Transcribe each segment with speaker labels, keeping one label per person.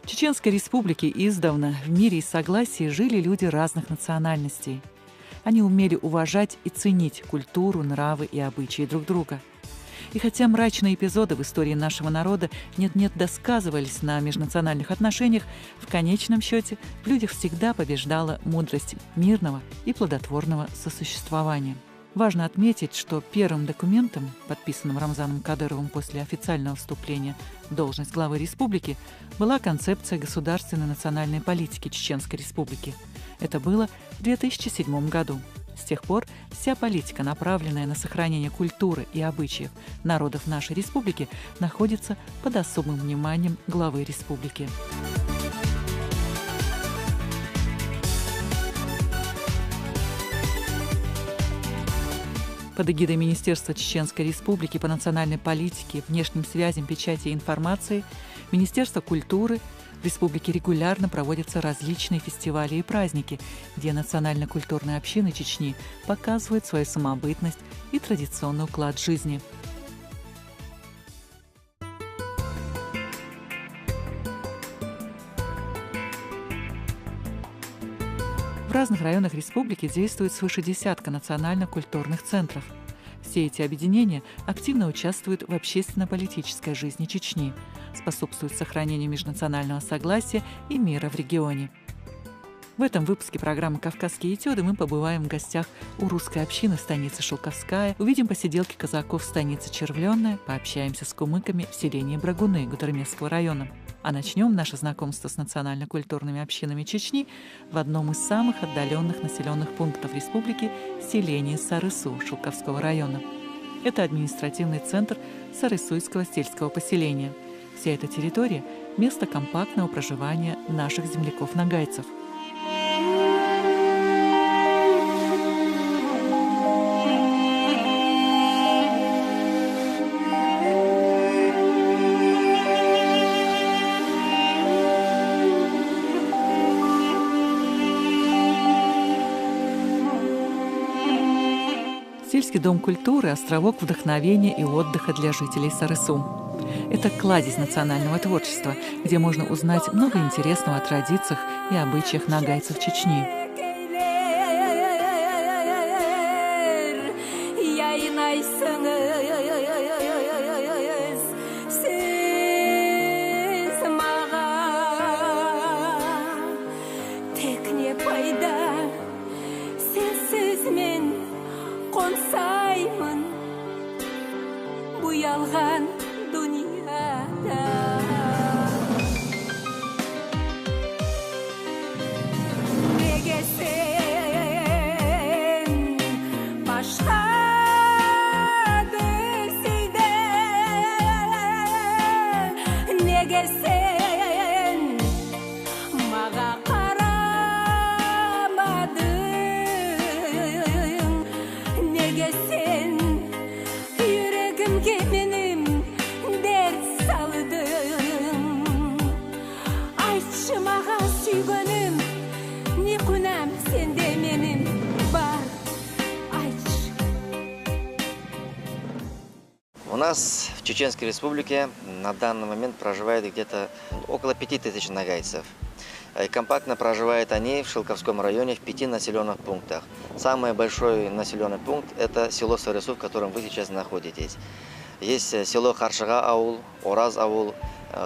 Speaker 1: В Чеченской Республике издавна в мире и согласии жили люди разных национальностей. Они умели уважать и ценить культуру, нравы и обычаи друг друга. И хотя мрачные эпизоды в истории нашего народа нет-нет досказывались на межнациональных отношениях, в конечном счете в людях всегда побеждала мудрость мирного и плодотворного сосуществования. Важно отметить, что первым документом, подписанным Рамзаном Кадыровым после официального вступления в должность главы республики, была концепция государственной национальной политики Чеченской Республики. Это было в 2007 году. С тех пор вся политика, направленная на сохранение культуры и обычаев народов нашей республики, находится под особым вниманием главы республики. Под эгидой Министерства Чеченской Республики по национальной политике, внешним связям, печати и информации, Министерство культуры в республике регулярно проводятся различные фестивали и праздники, где национально-культурные общины Чечни показывают свою самобытность и традиционный уклад жизни. В разных районах республики действует свыше десятка национально-культурных центров. Все эти объединения активно участвуют в общественно-политической жизни Чечни, способствуют сохранению межнационального согласия и мира в регионе. В этом выпуске программы «Кавказские этюды» мы побываем в гостях у русской общины в станице Шелковская, увидим посиделки казаков в станице Червленная, пообщаемся с кумыками в селении Брагуны Гудермесского района. А начнем наше знакомство с национально-культурными общинами Чечни в одном из самых отдаленных населенных пунктов республики – селении Сарысу Шелковского района. Это административный центр Сарысуйского сельского поселения. Вся эта территория – место компактного проживания наших земляков-нагайцев. Сельский дом культуры – островок вдохновения и отдыха для жителей Сарысу. Это кладезь национального творчества, где можно узнать много интересного о традициях и обычаях нагайцев Чечни.
Speaker 2: У нас в Чеченской Республике на данный момент проживает где-то около 5000 нагайцев. Компактно проживают они в Шелковском районе в 5 населенных пунктах. Самый большой населенный пункт – это село Сарысу, в котором вы сейчас находитесь. Есть село Харшыга-аул, Ораз-аул,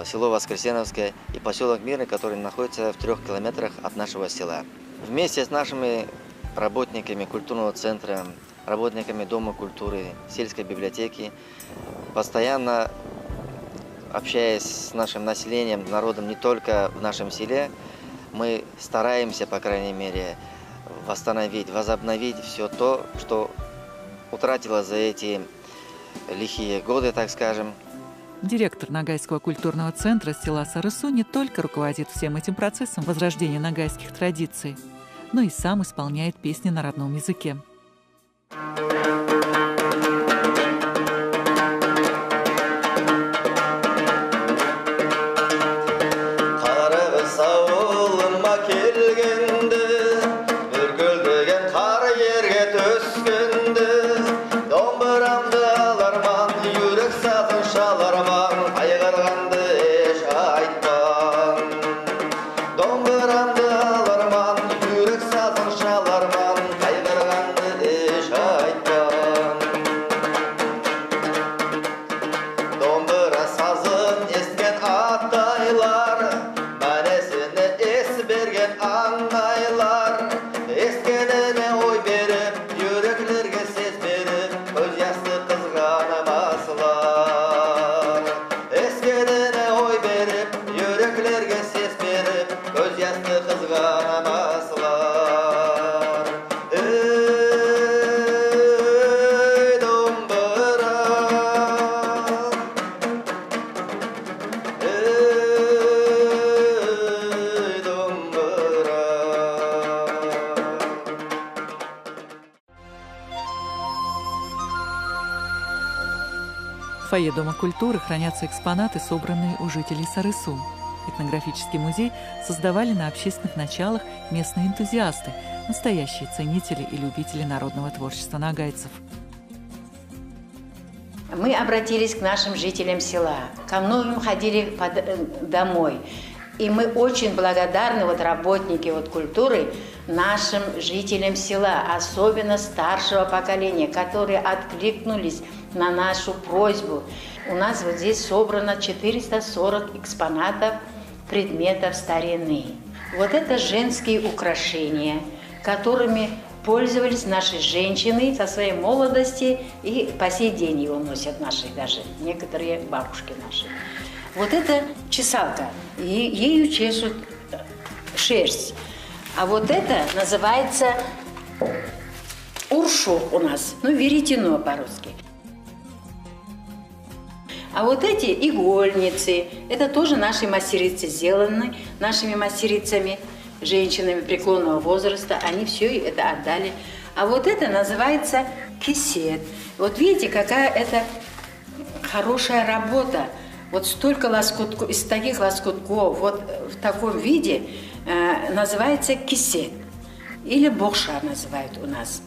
Speaker 2: село Воскресеновское и поселок Мирный, который находится в 3 километрах от нашего села. Вместе с нашими работниками культурного центра, работниками Дома культуры, сельской библиотеки, постоянно общаясь с нашим населением, народом не только в нашем селе, мы стараемся, по крайней мере, восстановить, возобновить все то, что утратило за эти лихие годы, так скажем.
Speaker 1: Директор Ногайского культурного центра села Сарысу не только руководит всем этим процессом возрождения ногайских традиций, но и сам исполняет песни на родном языке. В фойе Дома культуры хранятся экспонаты, собранные у жителей Сарысу. Этнографический музей создавали на общественных началах местные энтузиасты, настоящие ценители и любители народного творчества ногайцев.
Speaker 3: Мы обратились к нашим жителям села, ко многим ходили домой. И мы очень благодарны работники культуры нашим жителям села, особенно старшего поколения, которые откликнулись на нашу просьбу. У нас здесь собрано 440 экспонатов, предметов старины. Это женские украшения, которыми пользовались наши женщины со своей молодости и по сей день его носят наши даже, некоторые бабушки наши. Это чесалка, и ею чешут шерсть. А это называется уршу у нас, веретено по-русски. А эти игольницы, это тоже наши мастерицы сделаны, нашими мастерицами, женщинами преклонного возраста, они все это отдали. А это называется кисет. Видите, какая это хорошая работа. Столько лоскутков, из таких лоскутков, в таком виде называется кисет. Или бокша называют у нас.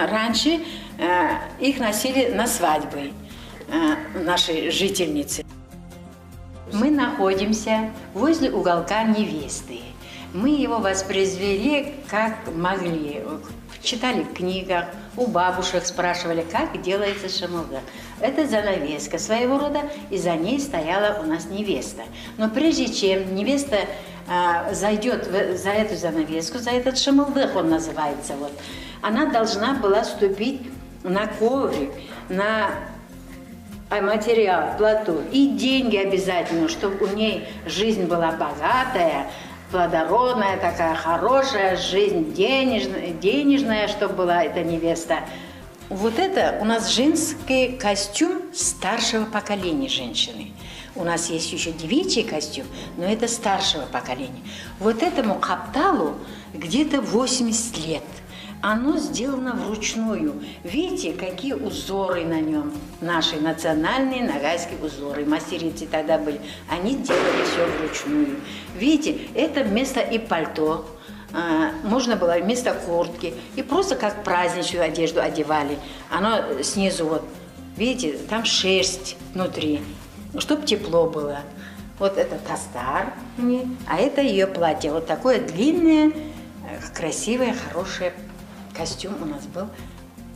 Speaker 3: Раньше их носили на свадьбы наши жительницы. Мы находимся возле уголка невесты. Мы его воспроизвели как могли. Читали в книгах, у бабушек спрашивали, как делается шамылдак. Это занавеска своего рода, и за ней стояла у нас невеста. Но прежде чем невеста зайдет за эту занавеску, за этот шамылдак он называется, она должна была ступить на коврик, на материал, плату и деньги обязательно, чтобы у ней жизнь была богатая, плодородная, такая хорошая жизнь, денежная, чтобы была эта невеста. Это у нас женский костюм старшего поколения женщины. У нас есть еще девичий костюм, но это старшего поколения. Этому капталу где-то 80 лет. Оно сделано вручную. Видите, какие узоры на нем. Наши национальные ногайские узоры. Мастерицы тогда были. Они делали все вручную. Видите, это вместо и пальто. Можно было вместо куртки. И просто как праздничную одежду одевали. Оно снизу, видите, там шерсть внутри. Чтобы тепло было. Это тастар, а это ее платье. Такое длинное, красивое, хорошее костюм у нас был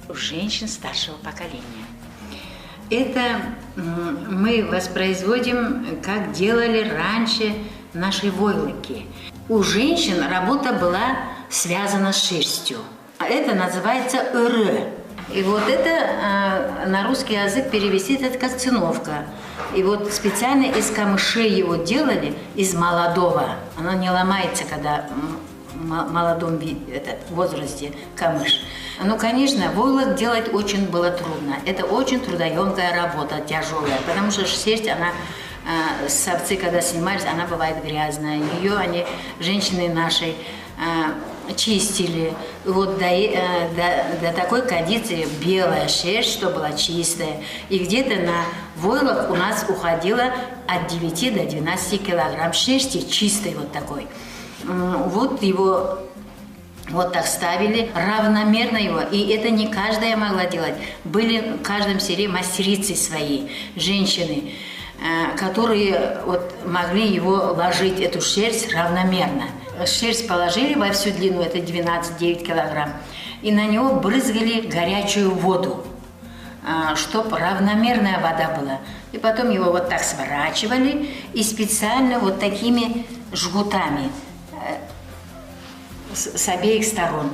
Speaker 3: у женщин старшего поколения. Это мы воспроизводим, как делали раньше наши войлоки. У женщин работа была связана с шерстью. А это называется ыры. И это на русский язык перевести это как циновка. И специально из камышей его делали, из молодого. Оно не ломается, когда молодом возрасте камыш. Ну, конечно, войлок делать очень было трудно. Это очень трудоемкая работа, тяжелая, потому что шерсть, она, с овцы, когда снимались, она бывает грязная. Ее женщины наши, чистили. Вот до такой кондиции белая шерсть, что была чистая. И где-то на войлок у нас уходило от 9 до 12 килограмм шерсти чистой вот такой. Вот его вот так ставили, равномерно его. И это не каждая могла делать. Были в каждом селе мастерицы свои, женщины, которые вот могли его ложить, эту шерсть, равномерно. Шерсть положили во всю длину, это 12-9 килограмм, и на него брызгали горячую воду, чтобы равномерная вода была. И потом его вот так сворачивали и специально вот такими жгутами с обеих сторон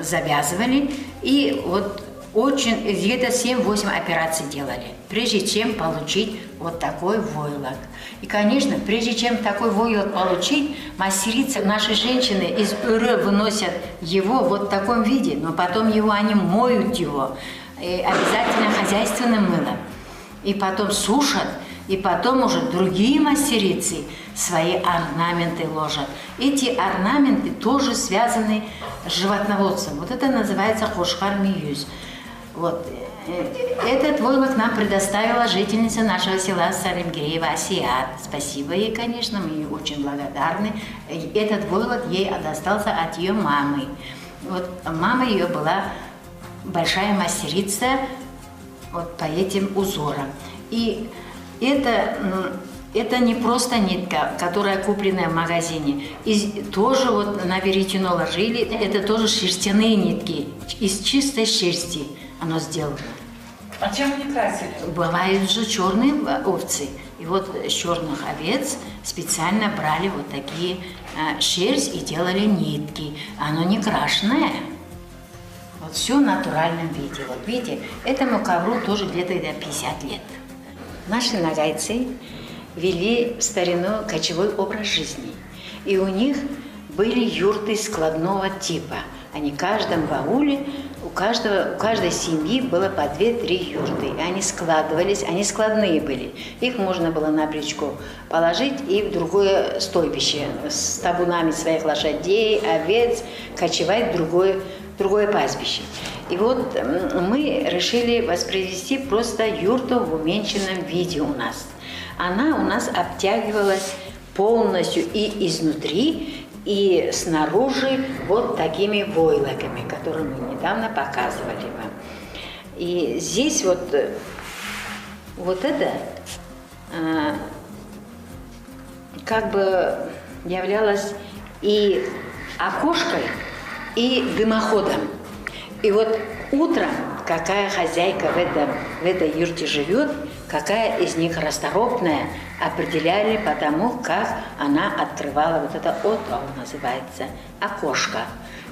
Speaker 3: завязывали. И вот где-то 7-8 операций делали, прежде чем получить вот такой войлок. И, конечно, прежде чем такой войлок получить, мастерицы, наши женщины из Ыры выносят его вот в таком виде, но потом они моют его, и обязательно хозяйственным мылом, и потом сушат, и потом уже другие мастерицы свои орнаменты ложат. Эти орнаменты тоже связаны с животноводством. Вот это называется хошхар-миюз. Вот. Этот войлок нам предоставила жительница нашего села Салимгиреева Асиат. Спасибо ей, конечно, мы ей очень благодарны. Этот войлок ей достался от ее мамы. Вот мама ее была большая мастерица вот по этим узорам. И это не просто нитка, которая купленная в магазине. И тоже вот на веретено ложили, это тоже шерстяные нитки, из чистой шерсти оно сделано.
Speaker 1: А чем они красили?
Speaker 3: Бывают же черные овцы. И вот с черных овец специально брали вот такие шерсть и делали нитки. Оно не крашеное. Вот все в натуральном виде. Вот видите, этому ковру тоже где-то 50 лет. Наши нагайцы вели в старину кочевой образ жизни. И у них были юрты складного типа. Они в каждом бауле, у каждой семьи было по 2-3 юрты. И они складывались, они складные были. Их можно было на бричку положить и в другое стойбище с табунами своих лошадей, овец, кочевать в другое пастбище. И вот мы решили воспроизвести просто юрту в уменьшенном виде у нас. Она у нас обтягивалась полностью и изнутри, и снаружи вот такими войлоками, которые мы недавно показывали вам. И здесь вот это как бы являлось и окошкой, и дымоходом. И вот утром, какая хозяйка в этой юрте живет, какая из них расторопная, определяли по тому, как она открывала вот это отвал, называется, окошко.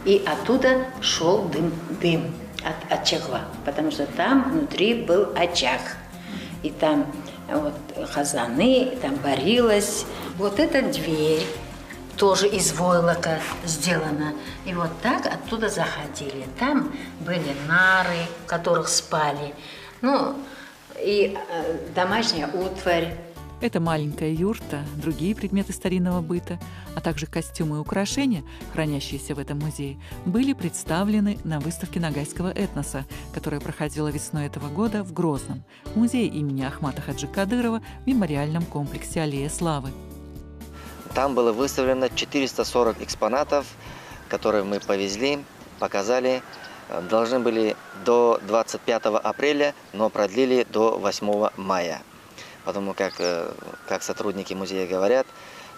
Speaker 3: И оттуда шел дым от очага, потому что там внутри был очаг. И там вот хазаны, там варилось. Вот эта дверь тоже из войлока сделана. И вот так оттуда заходили. Там были нары, в которых спали. Ну, и домашняя утварь.
Speaker 1: Это маленькая юрта, другие предметы старинного быта, а также костюмы и украшения, хранящиеся в этом музее, были представлены на выставке ногайского этноса, которая проходила весной этого года в Грозном, в музее имени Ахмата Хаджи Кадырова в мемориальном комплексе «Аллея славы».
Speaker 2: Там было выставлено 440 экспонатов, которые мы повезли, показали. Должны были до 25 апреля, но продлили до 8 мая. Потому как сотрудники музея говорят,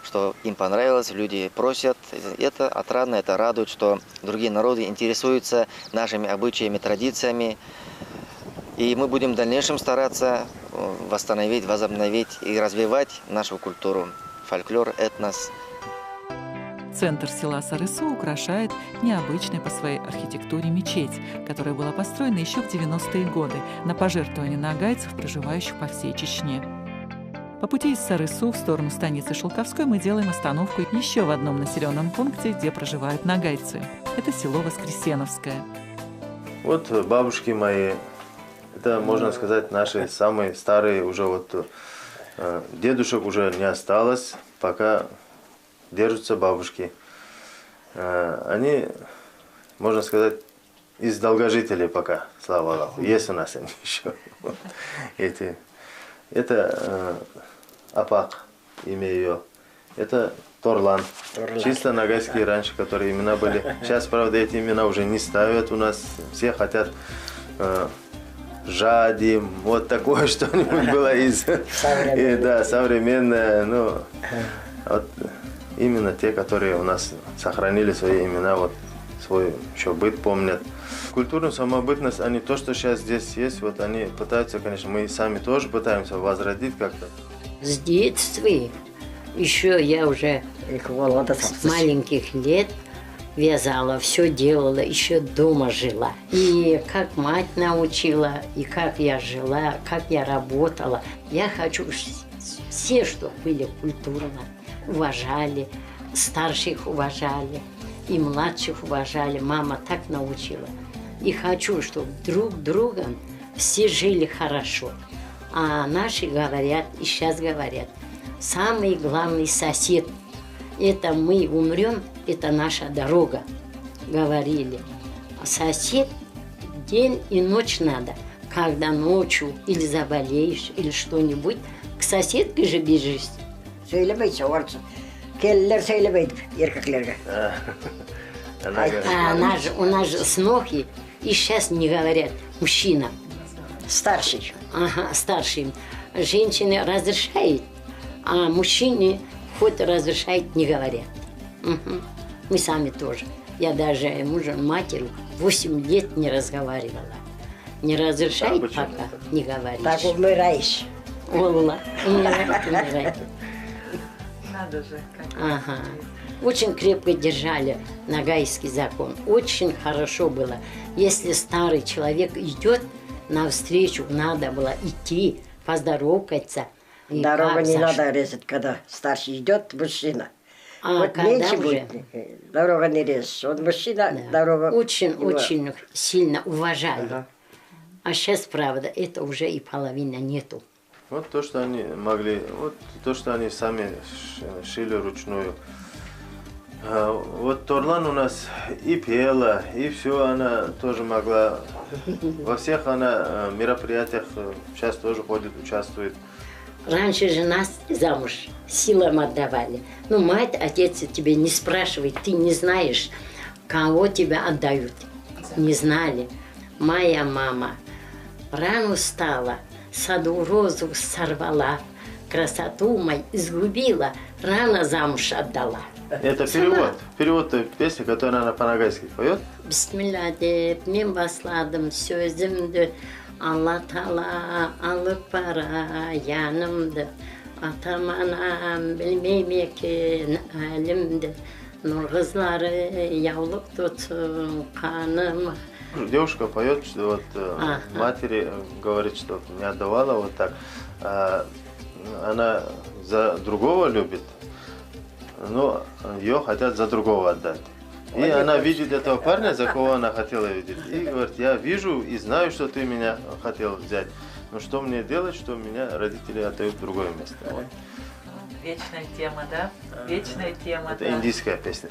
Speaker 2: что им понравилось, люди просят. Это отрадно, это радует, что другие народы интересуются нашими обычаями, традициями. И мы будем в дальнейшем стараться восстановить, возобновить и развивать нашу культуру, фольклор, этнос.
Speaker 1: Центр села Сарысу украшает необычная по своей архитектуре мечеть, которая была построена еще в 90-е годы на пожертвование нагайцев, проживающих по всей Чечне. По пути из Сарысу в сторону станицы Шелковской мы делаем остановку еще в одном населенном пункте, где проживают нагайцы. Это село Воскресеновское.
Speaker 4: Вот бабушки мои, это, можно сказать, наши самые старые уже вот дедушек уже не осталось, пока держатся бабушки. Они, можно сказать, из долгожителей пока, слава Аллаху. Есть у нас они еще. Вот. Это Апак, имя ее. Это Торлан. Чисто нагайские раньше, которые имена были. Сейчас, правда, эти имена уже не ставят у нас. Все хотят Жади, вот такое что-нибудь было из... Да, современное. Ну, вот именно те, которые у нас сохранили свои имена, вот свой еще быт помнят. Культурную самобытность, они то, что сейчас здесь есть, вот они пытаются, конечно, мы сами тоже пытаемся возродить как-то.
Speaker 5: С детства, еще я уже с маленьких лет вязала, все делала, еще дома жила. И как мать научила, и как я жила, как я работала. Я хочу все, что были культурно, уважали, старших уважали, и младших уважали. Мама так научила. И хочу, чтобы друг другом все жили хорошо. А наши говорят, и сейчас говорят, самый главный сосед, это мы умрем, это наша дорога, говорили. А сосед день и ночь надо. Когда ночью или заболеешь, или что-нибудь, к соседке же бежишь.
Speaker 6: Söylebeyse orası. Kelliler söylebeydi erkeklerge.
Speaker 5: У нас же снохи, и сейчас не говорят мужчина.
Speaker 6: Старший.
Speaker 5: Ага, старший. Женщины разрешают, а мужчине хоть разрешают, не говорят. Угу. Мы сами тоже. Я даже мужем, матерью 8 лет не разговаривала. Не разрешает пока, не говоришь.
Speaker 6: Так умираешь.
Speaker 5: Олла, умирает.
Speaker 1: Надо же.
Speaker 5: Ага. Очень крепко держали нагайский закон. Очень хорошо было. Если старый человек идет, навстречу надо было идти, поздороваться.
Speaker 6: Дорога не надо резать, когда старший идет мужчина. Вот меньше будет, дорога не режешь. Он мужчина, да. Дорога...
Speaker 5: Очень сильно уважали. Ага. А сейчас, правда, это уже и половина нету.
Speaker 4: Вот то, что они могли, вот то, что они сами шили ручную. Вот Торлан у нас и пела, и все она тоже могла. Во всех она мероприятиях сейчас тоже ходит, участвует.
Speaker 5: Раньше же нас замуж силам отдавали. Ну, мать, отец тебе не спрашивает, ты не знаешь, кого тебя отдают. Не знали. Моя мама рано встала, саду розу сорвала, красоту мою изгубила, рано замуж отдала.
Speaker 4: Это перевод той песни, которую она по-нагайски поет.
Speaker 5: Bismillah deyip men başladım sözümdü. Allah Teala alıp para yanımdı. Atam anam bilmeyim ki halimdi. Nur kızları yavluk tutun kanım.
Speaker 4: Девушка поет, что вот матери говорит, что не отдавала вот так. Она за другого любит, но ее хотят за другого отдать. И она видит этого парня, за кого она хотела видеть. И говорит, я вижу и знаю, что ты меня хотел взять. Но что мне делать, что меня родители отдают в другое место? Вот.
Speaker 1: Вечная тема, да? Вечная тема.
Speaker 4: Это индийская песня.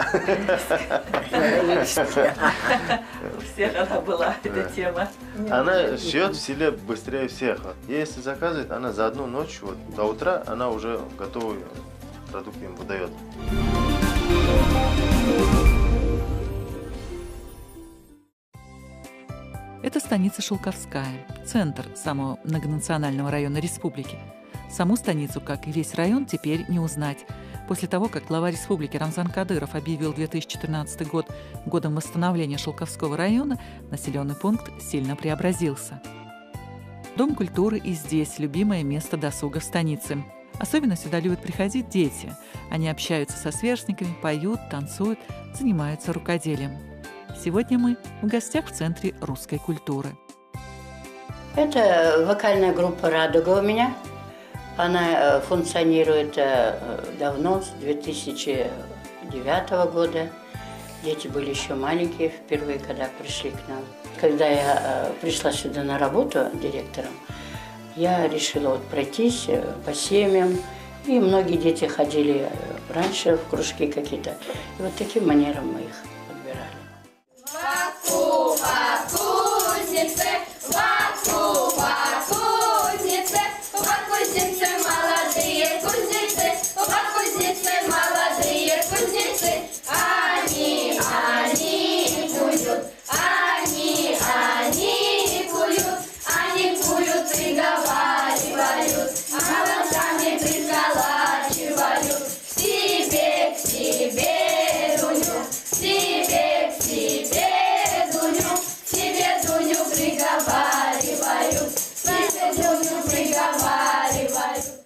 Speaker 1: У всех она была, эта тема.
Speaker 4: Она шьет в селе быстрее всех. Если заказывает, она за одну ночь, вот, до утра, она уже готовый продукт им выдает.
Speaker 1: Это станица Шелковская, центр самого многонационального района республики. Саму станицу, как и весь район, теперь не узнать. После того, как глава республики Рамзан Кадыров объявил 2014 год годом восстановления Шелковского района, населенный пункт сильно преобразился. Дом культуры и здесь любимое место досуга в станице. Особенно сюда любят приходить дети. Они общаются со сверстниками, поют, танцуют, занимаются рукоделием. Сегодня мы в гостях в Центре русской культуры.
Speaker 7: Это вокальная группа «Радуга» у меня.
Speaker 5: Она функционирует давно, с 2009 года. Дети были еще маленькие впервые, когда пришли к нам. Когда я пришла сюда на работу директором, я решила вот пройтись по семьям. И многие дети ходили раньше в кружки какие-то. И вот таким манером мы их подбирали.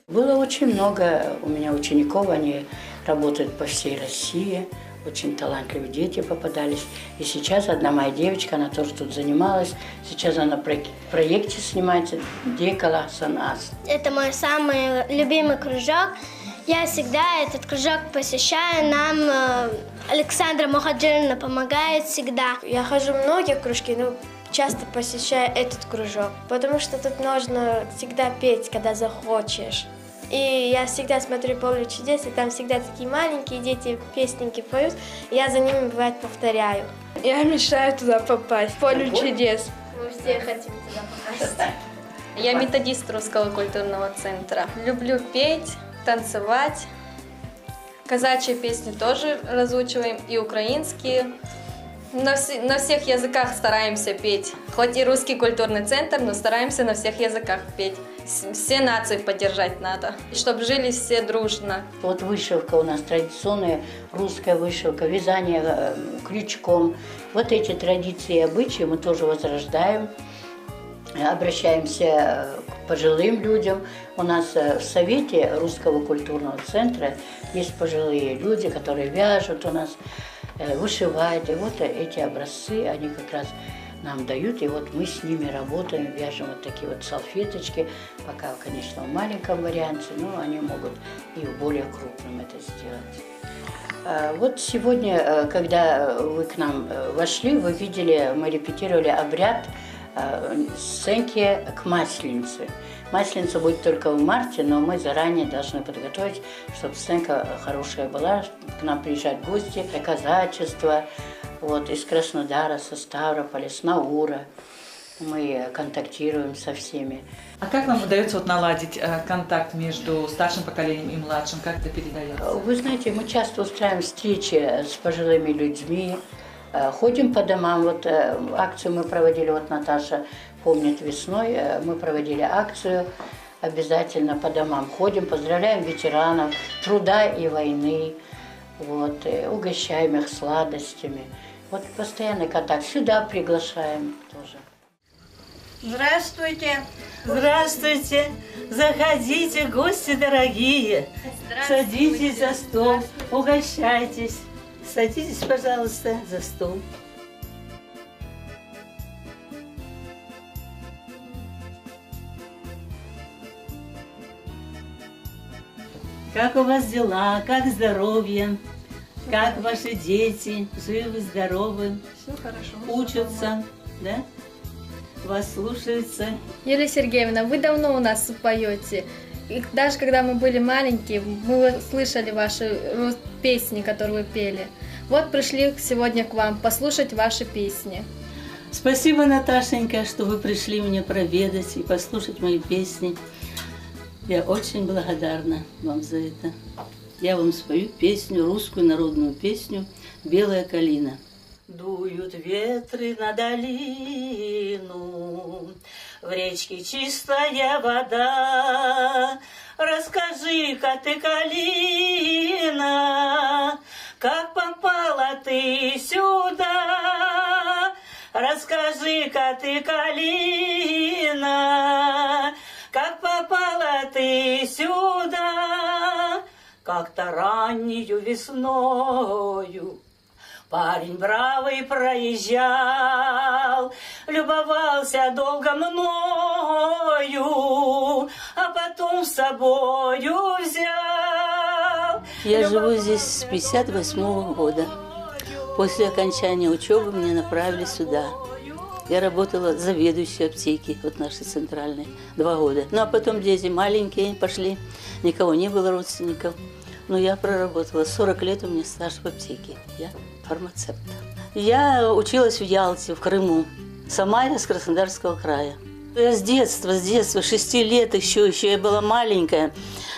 Speaker 5: Было очень много у меня учеников, они работают по всей России, очень талантливые дети попадались. И сейчас одна моя девочка, она тоже тут занималась, сейчас она в проекте снимается «Декала Санас».
Speaker 7: Это мой самый любимый кружок. Я всегда этот кружок посещаю, нам Александра Мухаджировна помогает всегда.
Speaker 8: Я хожу в многие кружки, но часто посещаю этот кружок, потому что тут нужно всегда петь, когда захочешь. И я всегда смотрю «Поле чудес», и там всегда такие маленькие дети песенки поют, и я за ними, бывает, повторяю. Я мечтаю туда попасть, в «Поле чудес».
Speaker 7: Мы все хотим туда попасть.
Speaker 9: Я методист Русского культурного центра. Люблю петь, танцевать. Казачьи песни тоже разучиваем, и украинские. На всех языках стараемся петь. Хоть и Русский культурный центр, но стараемся на всех языках петь. Все нации поддержать надо, чтобы жили все дружно.
Speaker 5: Вот вышивка у нас традиционная, русская вышивка, вязание крючком. Вот эти традиции и обычаи мы тоже возрождаем. Обращаемся к пожилым людям. У нас в Совете Русского культурного центра есть пожилые люди, которые вяжут у нас, вышивают. И вот эти образцы, они как раз нам дают, и вот мы с ними работаем, вяжем вот такие вот салфеточки, пока, конечно, в маленьком варианте, но они могут и в более крупном это сделать. Вот сегодня, когда вы к нам вошли, вы видели, мы репетировали обряд сценки к Масленице. Масленица будет только в марте, но мы заранее должны подготовить, чтобы сценка хорошая была, к нам приезжают гости, казачество, вот, из Краснодара, со Ставрополя, с Наура. Мы контактируем со всеми.
Speaker 1: А как вам удается вот наладить контакт между старшим поколением и младшим? Как это передается?
Speaker 5: Вы знаете, мы часто устраиваем встречи с пожилыми людьми, ходим по домам. Вот акцию мы проводили, вот Наташа помнит, весной мы проводили акцию. Обязательно по домам ходим, поздравляем ветеранов труда и войны, вот, угощаем их сладостями. Вот постоянный контакт. Сюда приглашаем тоже.
Speaker 10: Здравствуйте! Здравствуйте! Заходите, гости дорогие! Садитесь за стол, угощайтесь. Садитесь, пожалуйста, за стол. Как у вас дела? Как здоровье? Как ваши дети? Живы, здоровы?
Speaker 9: Все хорошо.
Speaker 10: Учатся, да? Вас слушаются.
Speaker 8: Юлия Сергеевна, вы давно у нас поете. И даже когда мы были маленькие, мы слышали ваши песни, которые вы пели. Вот пришли сегодня к вам послушать ваши песни.
Speaker 10: Спасибо, Наташенька, что вы пришли меня проведать и послушать мои песни. Я очень благодарна вам за это. Я вам спою песню, русскую народную песню «Белая калина». Дуют ветры на долину, в речке чистая вода. Расскажи-ка ты, калина, как попала ты сюда? Расскажи-ка ты, калина, как попала ты сюда? Как-то раннюю весною Парень бравый проезжал, любовался долго мною, а потом с собою взял. Я живу здесь с 58-го года. После окончания учебы меня направили сюда. Я работала заведующей аптеки, вот нашей центральной, 2 года. Ну, а потом дети маленькие пошли, никого не было родственников. Но я проработала 40 лет, у меня стаж в аптеке. Я фармацевт. Я училась в Ялте, в Крыму. Сама я с Краснодарского края. Я с детства, 6 лет еще я была маленькая.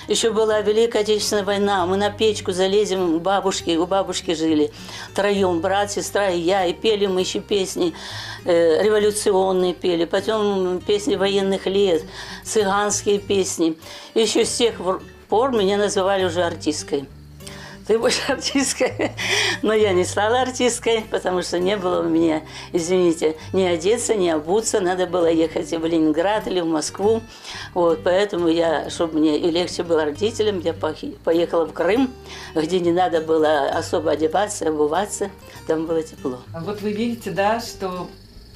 Speaker 10: Еще была Великая Отечественная война. Мы на печку залезем, у бабушки жили. Втроем, брат, сестра и я. И пели мы еще песни революционные пели. Потом песни военных лет, цыганские песни. Еще с тех пор меня называли уже артисткой. Ты больше артисткой. Но я не стала артисткой, потому что не было у меня, извините, ни одеться, ни обуться. Надо было ехать в Ленинград или в Москву. Вот, поэтому я, чтобы мне и легче было родителям, я поехала в Крым, где не надо было особо одеваться, обуваться. Там было тепло.
Speaker 1: Вот вы видите, да, что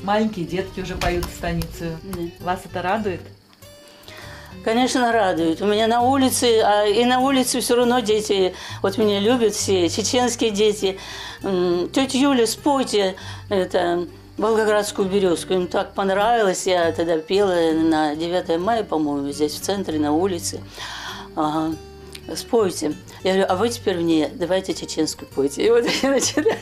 Speaker 1: маленькие детки уже поют станицу. Да. Вас это радует?
Speaker 10: Конечно, радует. У меня на улице, и на улице все равно дети, вот меня любят все, чеченские дети. Тетя Юля, спойте Волгоградскую березку. Им так понравилось. Я тогда пела на 9 мая, по-моему, здесь в центре, на улице. Ага. Спойте. Я говорю, а вы теперь мне давайте чеченскую пойте. И вот они начинают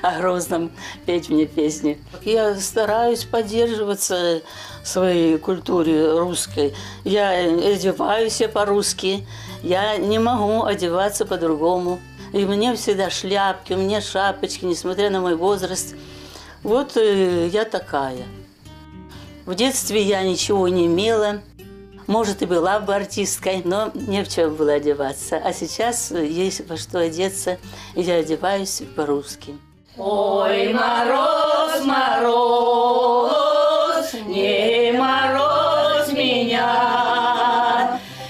Speaker 10: о Грозном петь мне песни. Я стараюсь поддерживаться своей культуре русской. Я одеваюсь по-русски. Я не могу одеваться по-другому. И мне всегда шляпки, у меня шапочки, несмотря на мой возраст. Вот я такая. В детстве я ничего не имела. Может, и была бы артисткой, но не в чем было одеваться. А сейчас есть во что одеться, и я одеваюсь по-русски. Ой, мороз, мороз, не морозь меня,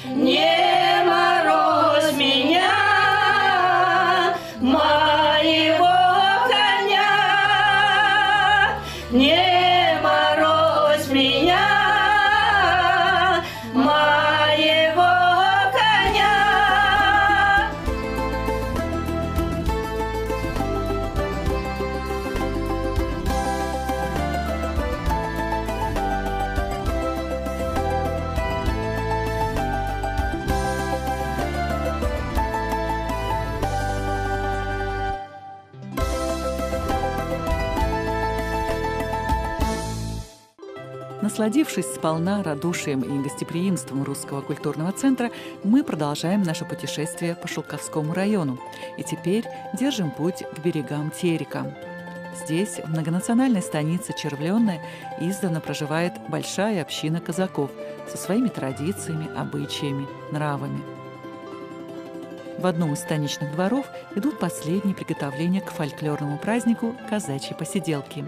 Speaker 10: не морозь меня, моего коня, не морозь меня.
Speaker 1: Насладившись сполна радушием и гостеприимством Русского культурного центра, мы продолжаем наше путешествие по Шелковскому району. И теперь держим путь к берегам Терека. Здесь, в многонациональной станице Червленная, издавна проживает большая община казаков со своими традициями, обычаями, нравами. В одном из станичных дворов идут последние приготовления к фольклорному празднику казачьи посиделки.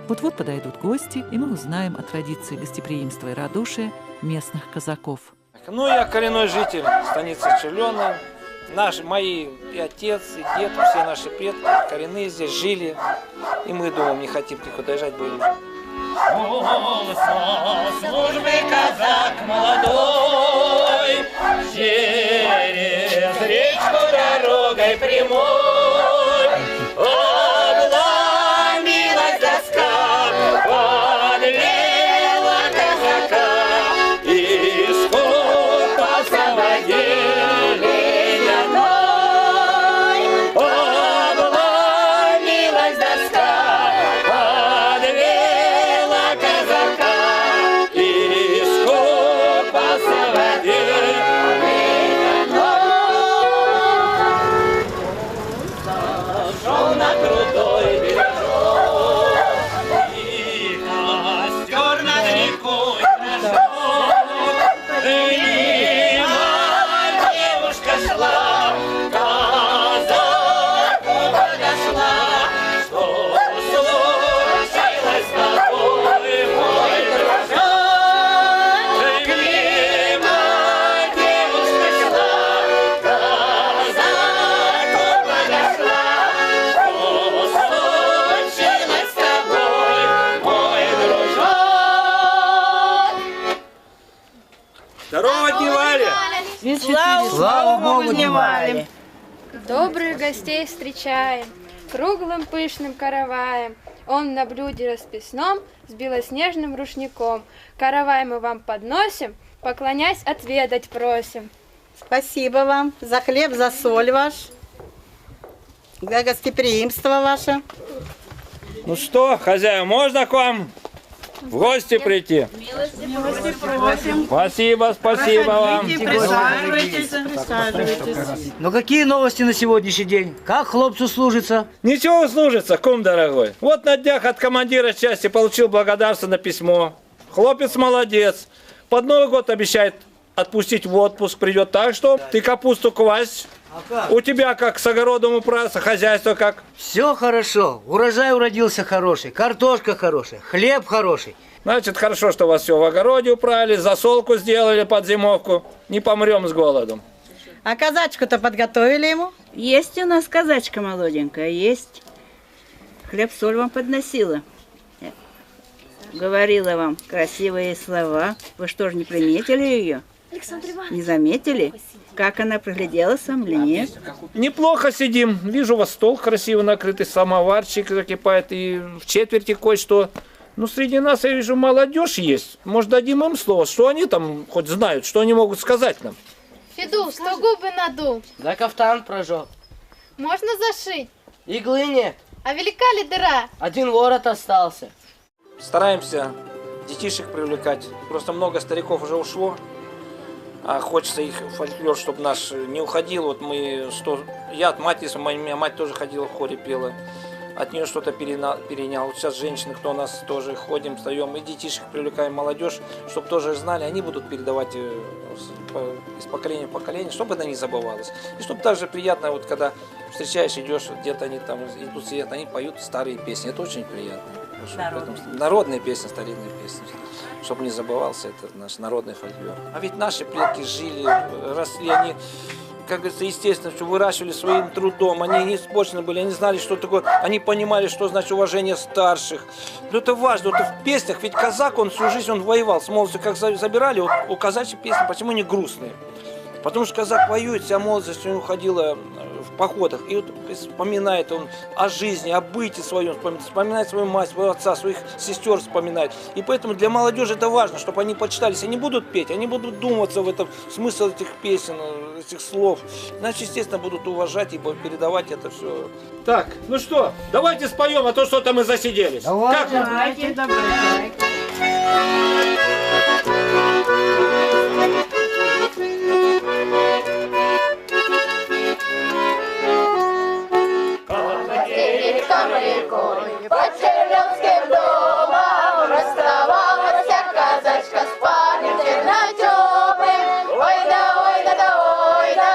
Speaker 1: Вот-вот подойдут гости, и мы узнаем о традиции гостеприимства и радушия местных казаков.
Speaker 11: Ну, я коренной житель станицы Червленной. Мои и отец, и дед, все наши предки коренные здесь жили. И мы, думаем, не хотим никуда езжать, будем.
Speaker 12: Службы казак молодой, через речку дорогой прямой, обломилась доска, подвела казака, и скупался в воде ледяной. Обломилась доска, подвела казака, и скупался в воде ледяной.
Speaker 13: Слава Богу, не валим.
Speaker 14: Добрых гостей встречаем, круглым пышным караваем. Он на блюде расписном с белоснежным рушником. Каравай мы вам подносим, поклонясь, отведать просим.
Speaker 13: Спасибо вам за хлеб, за соль ваш, за гостеприимство ваше.
Speaker 11: Ну что, хозяин, можно к вам в гости прийти?
Speaker 13: Милости просим.
Speaker 11: Спасибо, спасибо вам.
Speaker 13: Присаживайтесь, присаживайтесь.
Speaker 15: Ну какие новости на сегодняшний день? Как хлопцу служится?
Speaker 11: Ничего служится, кум дорогой. Вот на днях от командира части получил благодарственное письмо. Хлопец молодец. Под Новый год обещает отпустить в отпуск. Придет так, что ты капусту квась. У тебя как с огородом управиться, хозяйство как?
Speaker 15: Все хорошо. Урожай уродился хороший, картошка хорошая, хлеб хороший.
Speaker 11: Значит, хорошо, что у вас все в огороде управили, засолку сделали под зимовку. Не помрем с голоду.
Speaker 13: А казачку-то подготовили ему?
Speaker 16: Есть у нас казачка молоденькая, есть. Хлеб-соль вам подносила. Говорила вам красивые слова. Вы что же не приметили ее? Не заметили? Как она пригляделась вам или нет?
Speaker 11: Неплохо сидим. Вижу, у вас стол красиво накрытый, самоварчик закипает, и в четверти кое-что. Ну, среди нас, я вижу, молодежь есть. Может, дадим им слово, что они там хоть знают, что они могут сказать нам?
Speaker 17: Федул, что губы надул?
Speaker 15: Да кафтан прожег.
Speaker 17: Можно зашить?
Speaker 15: Иглы нет.
Speaker 17: А велика ли дыра?
Speaker 15: Один ворот остался.
Speaker 11: Стараемся детишек привлекать. Просто много стариков уже ушло. А хочется их фольклор, чтобы наш не уходил. Вот мы, я от матери, моя мать тоже ходила в хоре, пела. От нее что-то перенял. Вот сейчас женщины, кто у нас тоже ходим, встаем, и детишек привлекаем, молодежь, чтобы тоже знали, они будут передавать из поколения в поколение, чтобы это не забывалось. И чтобы также приятно, вот когда встречаешь, идешь, где-то они там идут, сидят, они поют старые песни. Это очень приятно. Народные песни, старинные песни. Чтобы не забывался этот наш народный фольклор. А ведь наши предки жили, росли, они, как говорится, естественно, что выращивали своим трудом, они не испорчены были, они знали, что такое, они понимали, что значит уважение старших. Но это важно, вот в песнях, ведь казак, он всю жизнь он воевал, с молодостью как забирали, вот у казачьи песни, почему они грустные? Потому что казак воюет, вся молодость у него ходила в походах, и вот вспоминает он о жизни, о быте своем, вспоминает свою мать, своего отца, своих сестер вспоминает. И поэтому для молодежи это важно, чтобы они почитались. Они будут петь, они будут думаться в этом, смысл этих песен, этих слов. Значит, естественно, будут уважать и передавать это все. Так, ну что, давайте споем, а то что-то мы засиделись.
Speaker 13: Давайте, давайте.
Speaker 12: Под Чернёвским домом расставалась казачка с парнем чернотёмым. Ой да, ой да, да, ой да,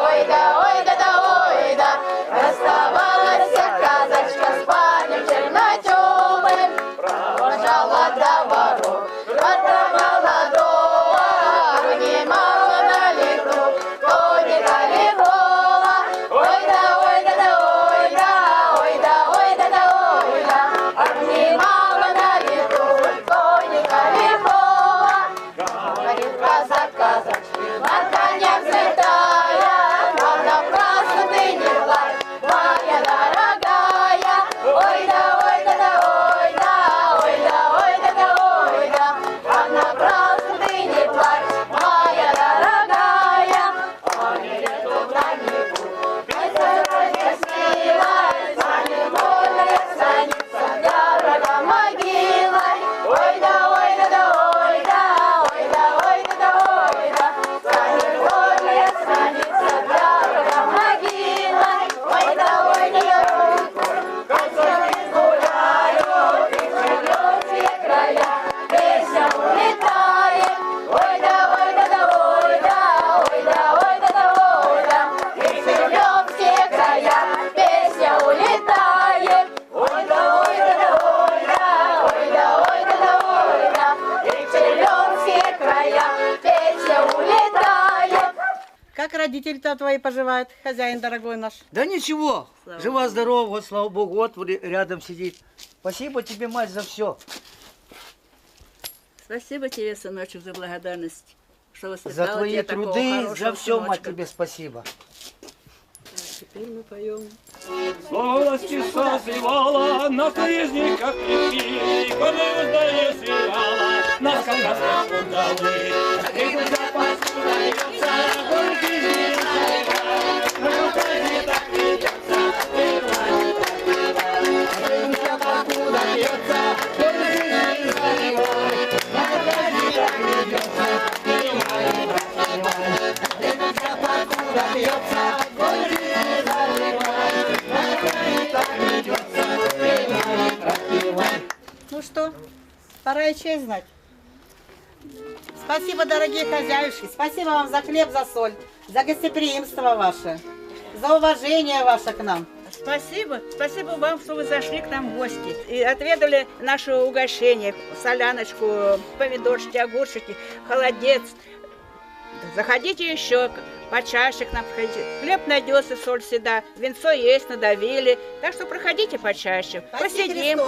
Speaker 12: ой да, ой да, да, ой да. Расставалась казачка с парнем чернотёмым. Провожала до ворот брата молодого, обнимала на лету коника лихого. Ой да, ой да, да, ой да, ой да, ой да, да, ой да. Обнимала на лету коника лихого. Говорит казак казачки, на коня взлетая, понапрасну ты не плачь, моя дорогая. Ой да, ой да, да, ой да, ой да, ой да, да, ой да. Понапрасну ты не плачь, моя дорогая. Ой, лету бронику, песня разнеслась, невольная станется дорога могилой. Ой да, ой да, да, ой да, ой да, ой да, да, ой да. Невольная станется дорога могилой. Ой да, ой да, да, казаки гуляют, и чернёвские края, песня улетает. Ой да, ой да, да, ой да, ой да, ой да, да, ой да. И чернёвские края, песня улетает. Ой да, ой да, да, ой да, ой да, ой да, да, ой да. И чернёвские края, песня улетает.
Speaker 13: Как родители-то твои поживают, хозяин дорогой наш?
Speaker 15: Да ничего, жива-здорова, вот слава Богу, вот рядом сидит. Спасибо тебе, мать, за все.
Speaker 16: Спасибо тебе, сыночек, за благодарность, что воспитала
Speaker 15: За твои
Speaker 16: тебя такого
Speaker 15: труды,
Speaker 16: хорошего
Speaker 15: за все, мать,
Speaker 16: сыночка.
Speaker 15: тебе спасибо.
Speaker 16: Теперь мы поем.
Speaker 11: Солости созревала, на прежних, как лепили, коли уздає свивала, нас как раз подали. И запас удается, горький не заливай, но жизни так ведется, первая так бывает. Запас удается, горький не заливай, но жизни так ведется, первая так бывает. Запас удается, горький не заливай, но жизни так ведется, первая так бывает.
Speaker 13: Ну что, пора и честь знать. Спасибо, дорогие хозяюшки. Спасибо вам за хлеб, за соль, за гостеприимство ваше, за уважение ваше к нам.
Speaker 16: Спасибо. Спасибо вам, что вы зашли к нам в гости и отведали наше угощение. Соляночку, помидорчики, огурчики, холодец. Заходите еще, почаще к нам приходите. Хлеб найдется, соль всегда. Винцо есть, надавили. Так что проходите почаще. Посидим,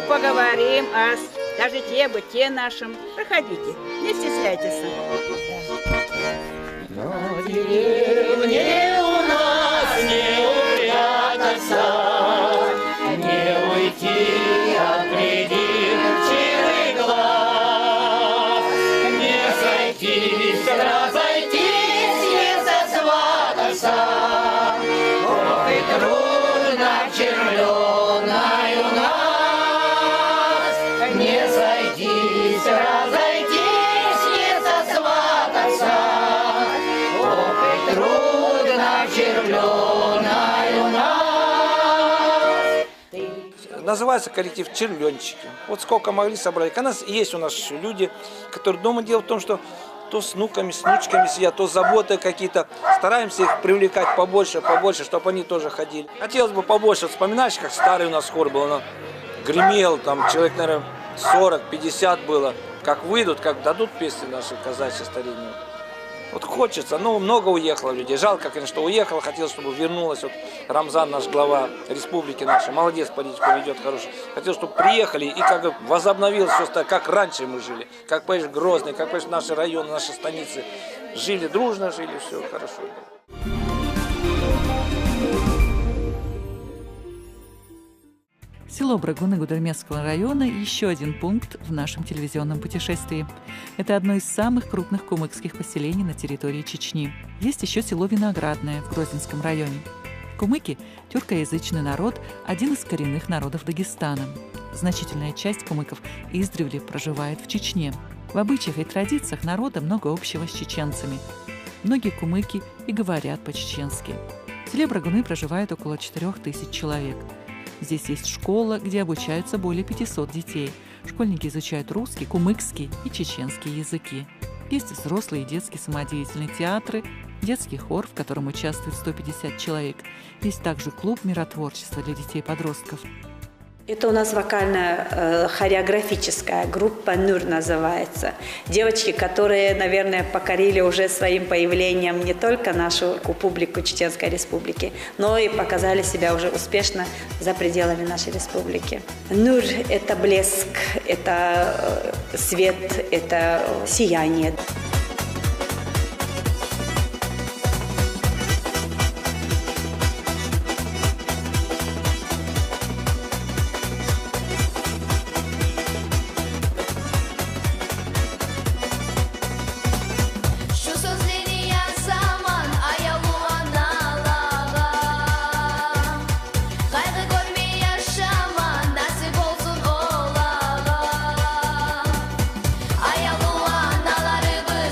Speaker 16: поговорим о житье, бытие нашем. Проходите, не стесняйтесь.
Speaker 11: Но деревне у нас не упрятаться, не уйти от придирчивых глаз, не сойтись, разойтись, не сосвататься. Ох, и трудно червленой у нас, не сойтись, разойтись, не сосвататься. Ох, и трудно червленой у нас. Называется коллектив «Червленчики». Вот сколько могли собрать. У нас есть у нас люди, которые дома. Дело в том, что то с внуками, с внучками сидят, то заботы какие-то. Стараемся их привлекать побольше, чтобы они тоже ходили. Хотелось бы побольше. Вспоминаешь, как старый у нас хор был, он гремел, там человек, наверное, 40-50 было. Как выйдут, как дадут песни наши казачьи старинные. Вот хочется, но много уехало людей. Жалко, конечно, что уехало, хотелось, чтобы вернулась. Вот Рамзан, наш глава республики нашей, молодец, политику ведет хороший. Хотел, чтобы приехали и как бы возобновилось все, как раньше мы жили. Как, понимаешь, Грозный, как, понимаешь, наши районы, наши станицы. Жили дружно, жили, все хорошо.
Speaker 1: Село Брагуны Гудермесского района – еще один пункт в нашем телевизионном путешествии. Это одно из самых крупных кумыкских поселений на территории Чечни. Есть еще село Виноградное в Грозненском районе. Кумыки – тюркоязычный народ, один из коренных народов Дагестана. Значительная часть кумыков издревле проживает в Чечне. В обычаях и традициях народа много общего с чеченцами. Многие кумыки и говорят по-чеченски. В селе Брагуны проживает около 4000 человек. Здесь есть школа, где обучаются более 500 детей. Школьники изучают русский, кумыкский и чеченский языки. Есть взрослые и детские самодеятельные театры, детский хор, в котором участвует 150 человек. Есть также клуб миротворчества для детей и подростков.
Speaker 18: Это у нас вокальная хореографическая группа «Нур» называется. Девочки, которые, наверное, покорили уже своим появлением не только нашу публику Чеченской Республики, но и показали себя уже успешно за пределами нашей республики. «Нур» – это блеск, это свет, это сияние.
Speaker 12: Ayalı analarımız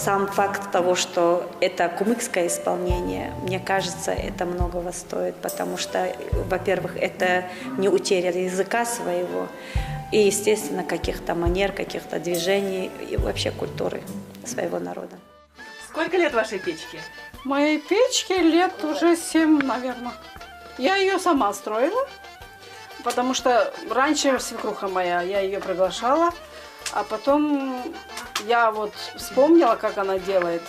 Speaker 18: сам факт того, что это кумыкское исполнение, мне кажется, это многого стоит, потому что, во-первых, это не утеря языка своего, и, естественно, каких-то манер, каких-то движений и вообще культуры своего народа.
Speaker 1: Сколько лет вашей печке?
Speaker 19: Моей печке лет уже 7, наверное. Я ее сама строила, потому что раньше свекруха моя, я ее приглашала, а потом я вот вспомнила, как она делает.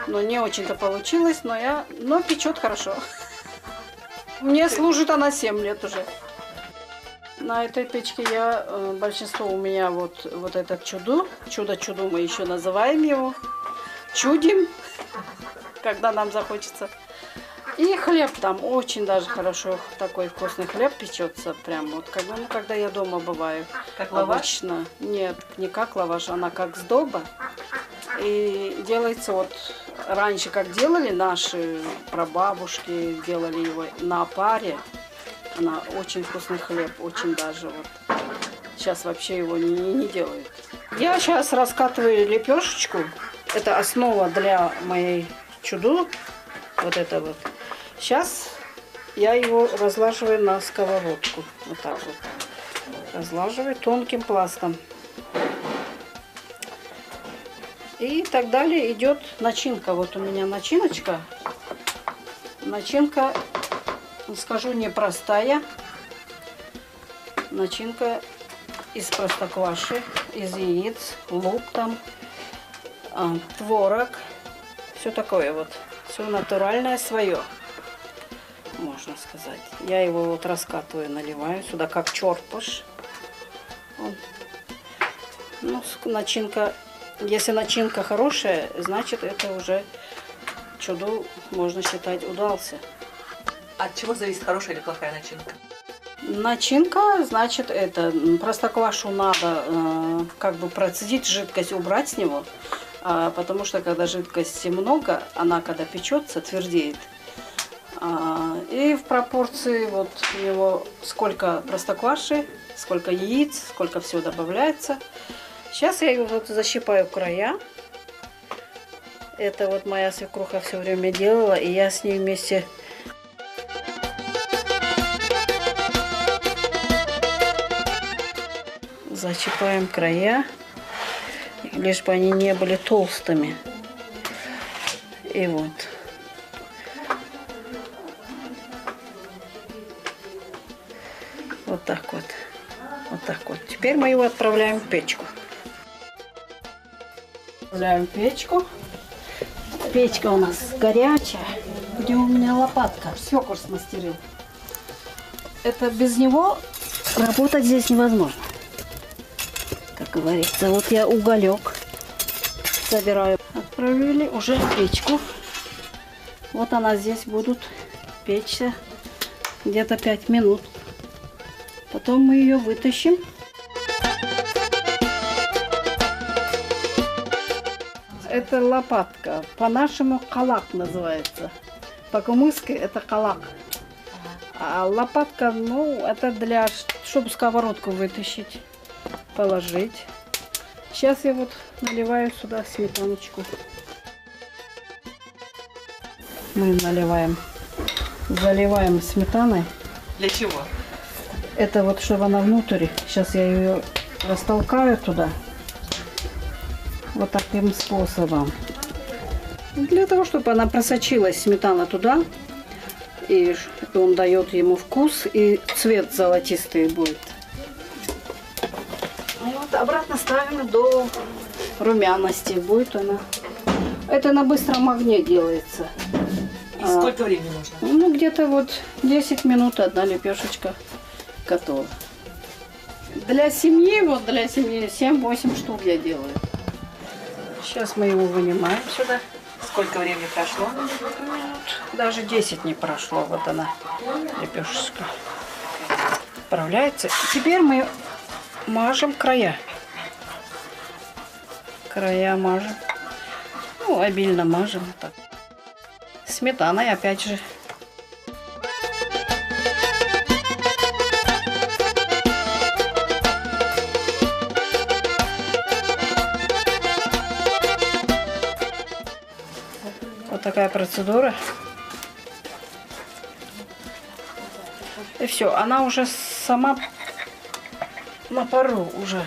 Speaker 19: Но не очень-то получилось, но печет хорошо. Мне служит она 7 лет уже. На этой печке большинство у меня вот этот чудо-чудо мы еще называем его, чудим, когда нам захочется. И хлеб там очень даже хорошо, такой вкусный хлеб печется, прям вот, когда я дома бываю.
Speaker 1: Как лаваш?
Speaker 19: Обычно. Нет, не как лаваш, она как сдоба. И делается вот раньше, как делали наши прабабушки, делали его на паре. Она очень вкусный хлеб, очень даже вот. Сейчас вообще его не делают. Я сейчас раскатываю лепешечку. Это основа для моей чуду. Вот это вот. Сейчас я его разлаживаю на сковородку. Вот так вот. Разлаживаю тонким пластом. И так далее идет начинка. Вот у меня начиночка. Начинка, скажу, непростая. Начинка из простокваши, из яиц, лук там, творог. Все такое вот. Все натуральное свое, можно сказать. Я его вот раскатываю, наливаю сюда, как чорпаш. Ну, начинка, если начинка хорошая, значит, это уже чудо, можно считать, удался.
Speaker 1: От чего зависит хорошая или плохая начинка?
Speaker 19: Начинка, значит, это простоквашу надо как бы процедить, жидкость убрать с него. Потому что когда жидкости много, она когда печется, твердеет. И в пропорции вот у него сколько простокваши, сколько яиц, сколько всего добавляется. Сейчас я его вот защипаю края. Это вот моя свекруха все время делала, и я с ней вместе. Защипаем края, лишь бы они не были толстыми. И вот. Вот так вот. Вот так вот. Теперь мы его отправляем в печку. Отправляем в печку. Печка у нас горячая. Где у меня лопатка? Свекор смастерил. Это без него работать здесь невозможно. Как говорится, вот я уголек собираю. Отправили уже в печку. Вот она здесь будут печься где-то 5 минут. Потом мы ее вытащим. Это лопатка. По-нашему калак называется. По-кумыски это калак. А лопатка, ну, это для, чтобы сковородку вытащить, положить. Сейчас я вот наливаю сюда сметаночку. Мы наливаем, заливаем сметаной.
Speaker 1: Для чего?
Speaker 19: Это вот, чтобы она внутрь. Сейчас я ее растолкаю туда. Вот таким способом. Для того, чтобы она просочилась, сметана туда. И он дает ему вкус, и цвет золотистый будет. И вот обратно ставим до румяности. Будет она. Это на быстром огне делается.
Speaker 1: И сколько времени нужно?
Speaker 19: Ну, где-то вот 10 минут одна лепешечка готова. Для семьи, вот для семьи 7-8 штук я делаю. Сейчас мы его вынимаем сюда.
Speaker 1: Сколько времени прошло?
Speaker 19: Даже 10 не прошло. Вот она, лепешечка. Отправляется. Теперь мы мажем края. Края мажем. Ну, обильно мажем. Так. Сметаной опять же. Вот такая процедура. И все, она уже сама на пару уже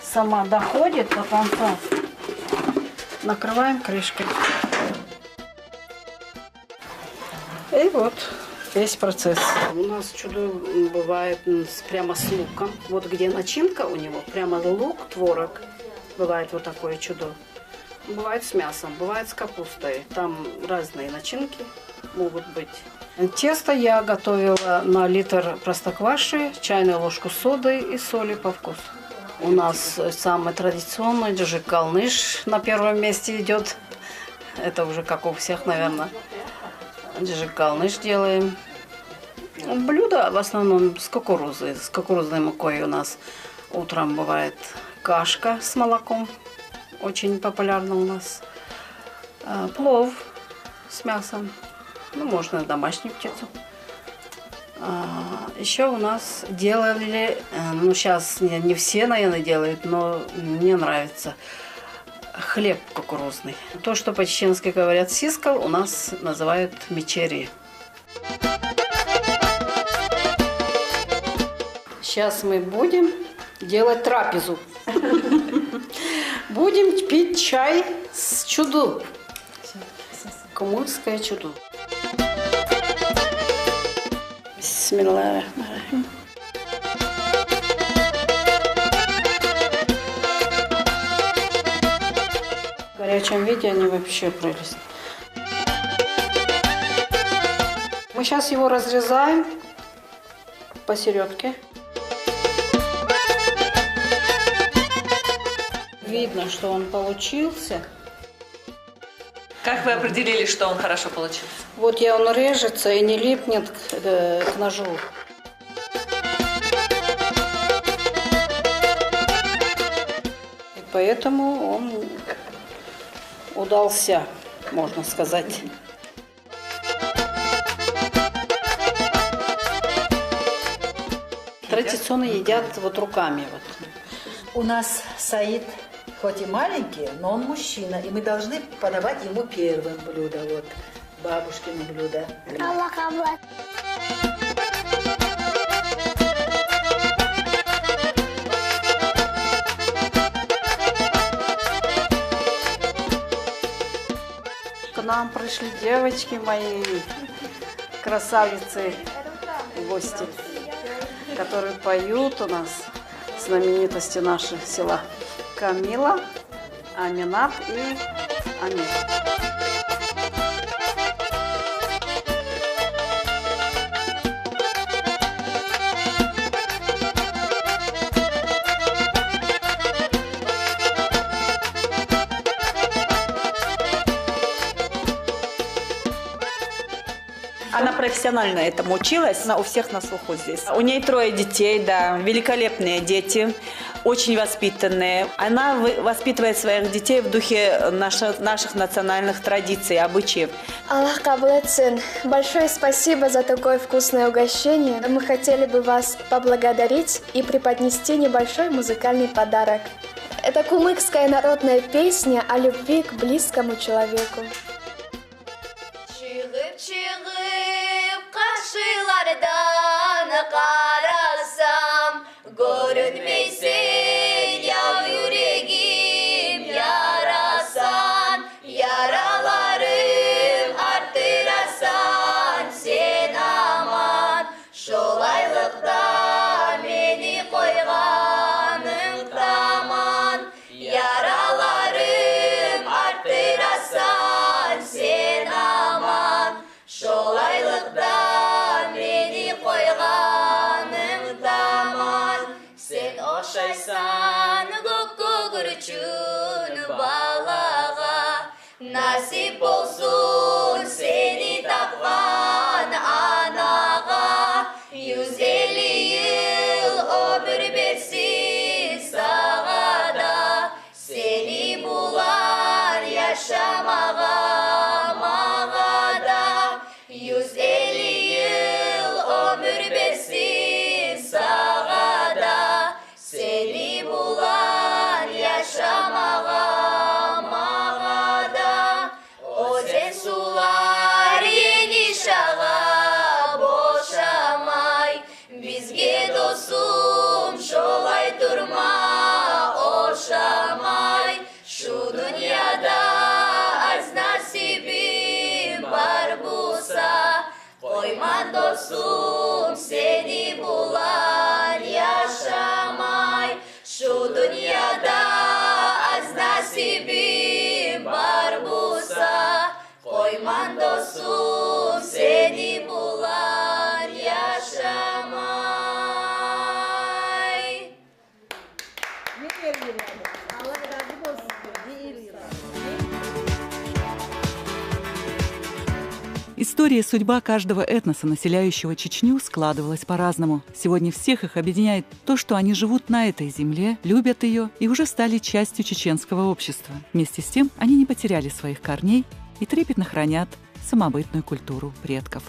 Speaker 19: сама доходит до конца. Накрываем крышкой. И вот весь процесс. У нас чудо бывает прямо с луком. Вот где начинка у него, прямо лук, творог. Бывает вот такое чудо. Бывает с мясом, бывает с капустой. Там разные начинки могут быть. Тесто я готовила на литр простокваши, чайную ложку соды и соли по вкусу. У нас самый традиционный джижик-калныш на первом месте идет. Это уже как у всех, наверное. Джижик-калныш делаем. Блюдо в основном с кукурузой. С кукурузной мукой у нас утром бывает кашка с молоком. Очень популярно у нас. Плов с мясом. Ну, можно домашнюю птицу. Еще у нас делали, ну сейчас не все, наверное, делают, но мне нравится хлеб кукурузный. То, что по-чеченски говорят сискал, у нас называют мечери. Сейчас мы будем делать трапезу. Будем пить чай с чуду. Кумыкское чуду. Бисмиллахиррахманиррахим. В горячем виде они вообще прелесть. Мы сейчас его разрезаем посередке. Видно, что он получился.
Speaker 1: Как вы определили, что он хорошо получился?
Speaker 19: Вот он режется и не липнет к ножу. И поэтому он удался, можно сказать. Традиционно едят вот руками. Вот.
Speaker 20: У нас Саид хоть и маленький, но он мужчина, и мы должны подавать ему первым блюдо, вот, бабушкино блюдо.
Speaker 19: К нам пришли девочки мои, красавицы, гости, которые поют у нас, знаменитости нашего села. Камила, Аминат и Амир.
Speaker 18: Она профессионально этому училась, она у всех на слуху здесь. У нее 3 детей, да, великолепные дети, очень воспитанные. Она воспитывает своих детей в духе наших национальных традиций, обычаев.
Speaker 14: Аллах каблетсин, большое спасибо за такое вкусное угощение. Мы хотели бы вас поблагодарить и преподнести небольшой музыкальный подарок. Это кумыкская народная песня о любви к близкому человеку.
Speaker 12: Çıkıp karşılardan karasam görünmesin ya yüreğim yarasan yaralarım arttırasan sen aman şolaylıkta beni koyganın taman yaralarım arttırasan sen aman şolaylıkta beni koyganın taman sen oşaysan gugurçun balağa nasip olsun seni tapgan anağa 150 yıl ömür versin sağa da seni bulan yaşamağa mağada 150 yıl ömür versin sağa da seni bulan yaşamağa mağada o sen Мандосум седи булан яшамай, шу дуньяда азнасиби барбуса. Ой, Мандосум седи булан яшамай.
Speaker 1: История и судьба каждого этноса, населяющего Чечню, складывалась по-разному. Сегодня всех их объединяет то, что они живут на этой земле, любят ее и уже стали частью чеченского общества. Вместе с тем они не потеряли своих корней и трепетно хранят самобытную культуру предков.